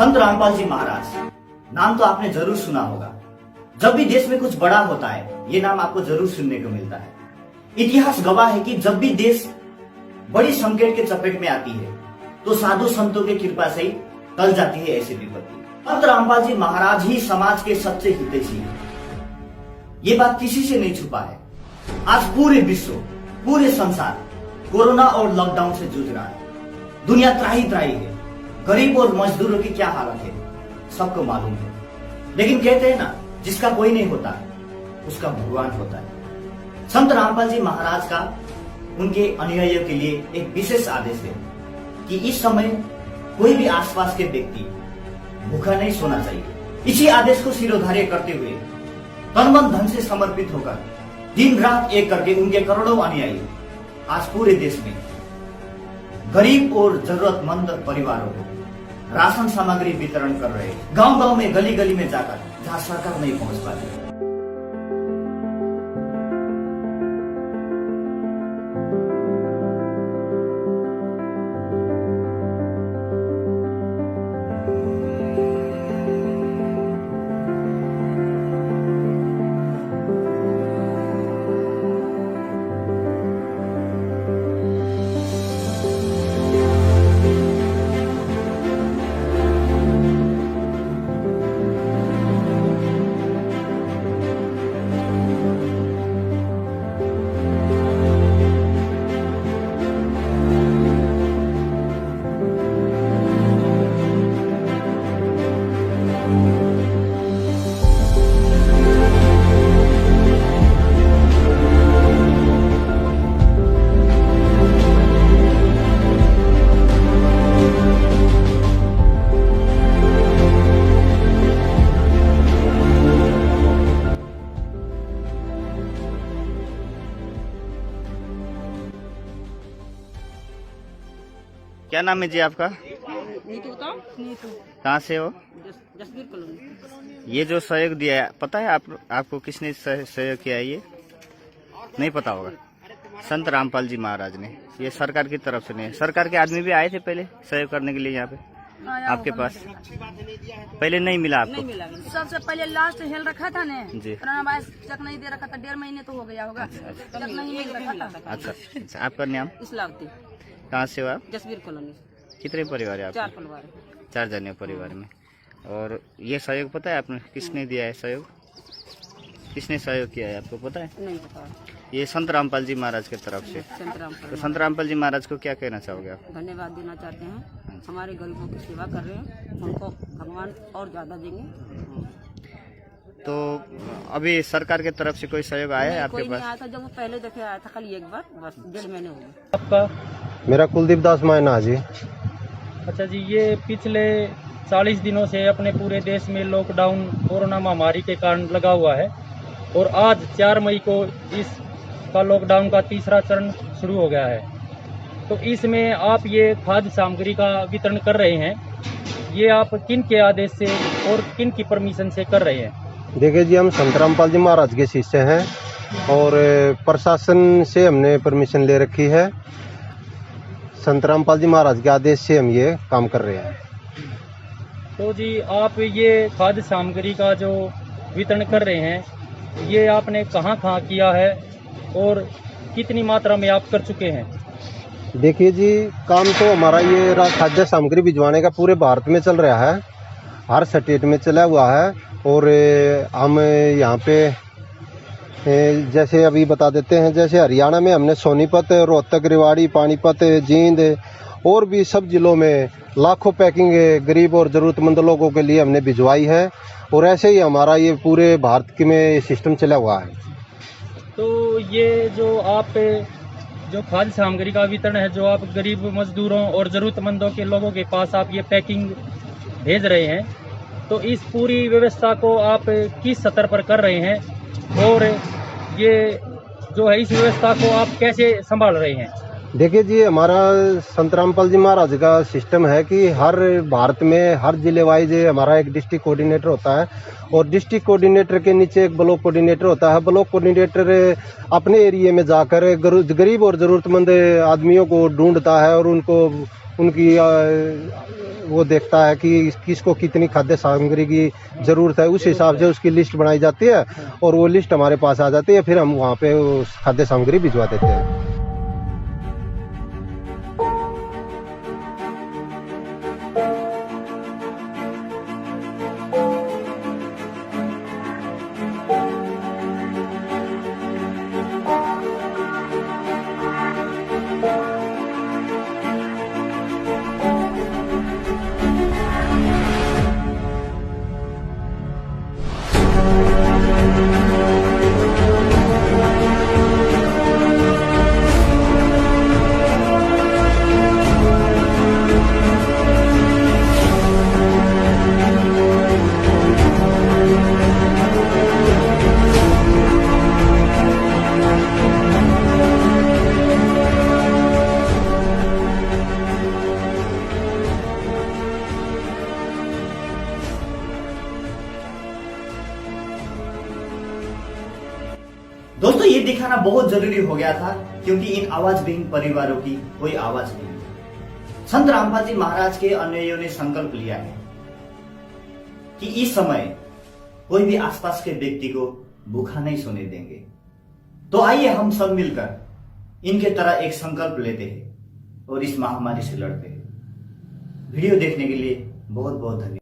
संत रामपाल जी महाराज, नाम तो आपने जरूर सुना होगा। जब भी देश में कुछ बड़ा होता है, ये नाम आपको जरूर सुनने को मिलता है। इतिहास गवाह है कि जब भी देश बड़ी संकट के चपेट में आती है, तो साधु संतों की कृपा से ही टल जाती है ऐसी विपत्ति। संत रामपाल जी महाराज ही समाज के सच्चे हितैषी हैं। ये बात किसी से नहीं छुपा है। आज पूरे विश्व, पूरे संसार कोरोना और लॉकडाउन से जूझ रहा है। दुनिया त्राही त्राही है। गरीब और मजदूरों की क्या हालत है सबको मालूम है। लेकिन कहते हैं ना, जिसका कोई नहीं होता उसका भगवान होता है। संत रामपाल जी महाराज का उनके अनुयायियों के लिए एक विशेष आदेश है कि इस समय कोई भी आसपास के व्यक्ति भूखा नहीं सोना चाहिए। इसी आदेश को सिरोधार्य करते हुए तन मन धन से समर्पित होकर दिन रात एक करके उनके करोड़ों अनुयायी आज पूरे देश में गरीब और जरूरतमंद परिवारों को राशन सामग्री वितरण कर रहे हैं। गांव गांव में, गली गली में जाकर, जहां सरकार नहीं पहुंच पाती। क्या नाम है जी आपका? नीतू। कहाँ से हो? जसबीर कॉलोनी। ये जो सहयोग दिया है, पता है आपको किसने सहयोग किया है? ये नहीं पता होगा। संत रामपाल जी महाराज ने। ये सरकार की तरफ से नहीं, सरकार के आदमी भी आए थे पहले सहयोग करने के लिए यहाँ पे आपके पास। पहले नहीं मिला आपको? नहीं मिला। सबसे पहले लास्ट हेल रखा था ने जी। कोरोना वायरस चेक नहीं दे रखा था, 1.5 महीने तो हो गया होगा। चेक नहीं मिल रखा था। अच्छा, आपका नाम? इस्लावती। कहाँ से हो आप? जसबीर कॉलोनी। कितने परिवार है आपके? 4 परिवार। 4 जने परिवार में। और ये सहयोग पता है आपने किसने दिया है? सहयोग किसने सहयोग किया है आपको पता है? नहीं पता। ये संत रामपाल जी महाराज की तरफ से। तो संत रामपाल जी महाराज को क्या कहना चाहोगे आप? धन्यवाद देना चाहते हैं। हमारे गरीबों की सेवा कर रहे हैं, उनको भगवान और ज्यादा देंगे। तो अभी सरकार की तरफ से कोई सहयोग आया है आपके कोई नहीं पास? आया था। जब वो पहले देखे आया था कल एक बार, बस 1.5 महीने हो गए। आपका? मेरा कुलदीप दास मायना जी। अच्छा जी, ये पिछले 40 दिनों से अपने पूरे देश में लॉकडाउन कोरोना महामारी के कारण लगा हुआ है और आज 4 मई को इसका लॉकडाउन का तीसरा चरण शुरू हो गया है। तो इसमें आप ये खाद्य सामग्री का वितरण कर रहे हैं, ये आप किन के आदेश से और किन की परमिशन से कर रहे हैं? देखिए जी, हम संत रामपाल जी महाराज के शिष्य हैं और प्रशासन से हमने परमिशन ले रखी है। संत रामपाल जी महाराज के आदेश से हम ये काम कर रहे हैं। तो जी, आप ये खाद्य सामग्री का जो वितरण कर रहे हैं, ये आपने कहाँ कहाँ किया है और कितनी मात्रा में आप कर चुके हैं? देखिए जी, काम तो हमारा ये खाद्य सामग्री भिजवाने का पूरे भारत में चल रहा है, हर स्टेट में चला हुआ है। और हम यहाँ पे जैसे अभी बता देते हैं, जैसे हरियाणा में हमने सोनीपत, रोहतक, रेवाड़ी, पानीपत, जींद और भी सब जिलों में लाखों पैकिंग गरीब और ज़रूरतमंद लोगों के लिए हमने भिजवाई है। और ऐसे ही हमारा ये पूरे भारत में सिस्टम चला हुआ है। तो ये जो आप जो खाद्य सामग्री का वितरण है, जो आप गरीब मजदूरों और ज़रूरतमंदों के लोगों के पास आप ये पैकिंग भेज रहे हैं, तो इस पूरी व्यवस्था को आप किस स्तर पर कर रहे हैं और ये जो है इस व्यवस्था को आप कैसे संभाल रहे हैं? देखिए जी, हमारा संत रामपाल जी महाराज का सिस्टम है कि हर भारत में हर जिले वाइज हमारा एक डिस्ट्रिक्ट कोऑर्डिनेटर होता है और डिस्ट्रिक्ट कोऑर्डिनेटर के नीचे एक ब्लॉक कोऑर्डिनेटर होता है। ब्लॉक कोऑर्डिनेटर अपने एरिया में जाकर गरीब और ज़रूरतमंद आदमियों को ढूंढता है और उनकी वो देखता है कि किसको कितनी खाद्य सामग्री की ज़रूरत है, उस हिसाब से उसकी लिस्ट बनाई जाती है और वो लिस्ट हमारे पास आ जाती है, फिर हम वहाँ पे उस खाद्य सामग्री भिजवा देते हैं। दोस्तों ये दिखाना बहुत जरूरी हो गया था, क्योंकि इन आवाज विहीन परिवारों की कोई आवाज नहीं। संत रामपाल जी महाराज के अनुयायियों ने संकल्प लिया है कि इस समय कोई भी आसपास के व्यक्ति को भूखा नहीं सोने देंगे। तो आइए हम सब मिलकर इनके तरह एक संकल्प लेते हैं और इस महामारी से लड़ते हैं। वीडियो देखने के लिए बहुत बहुत धन्यवाद।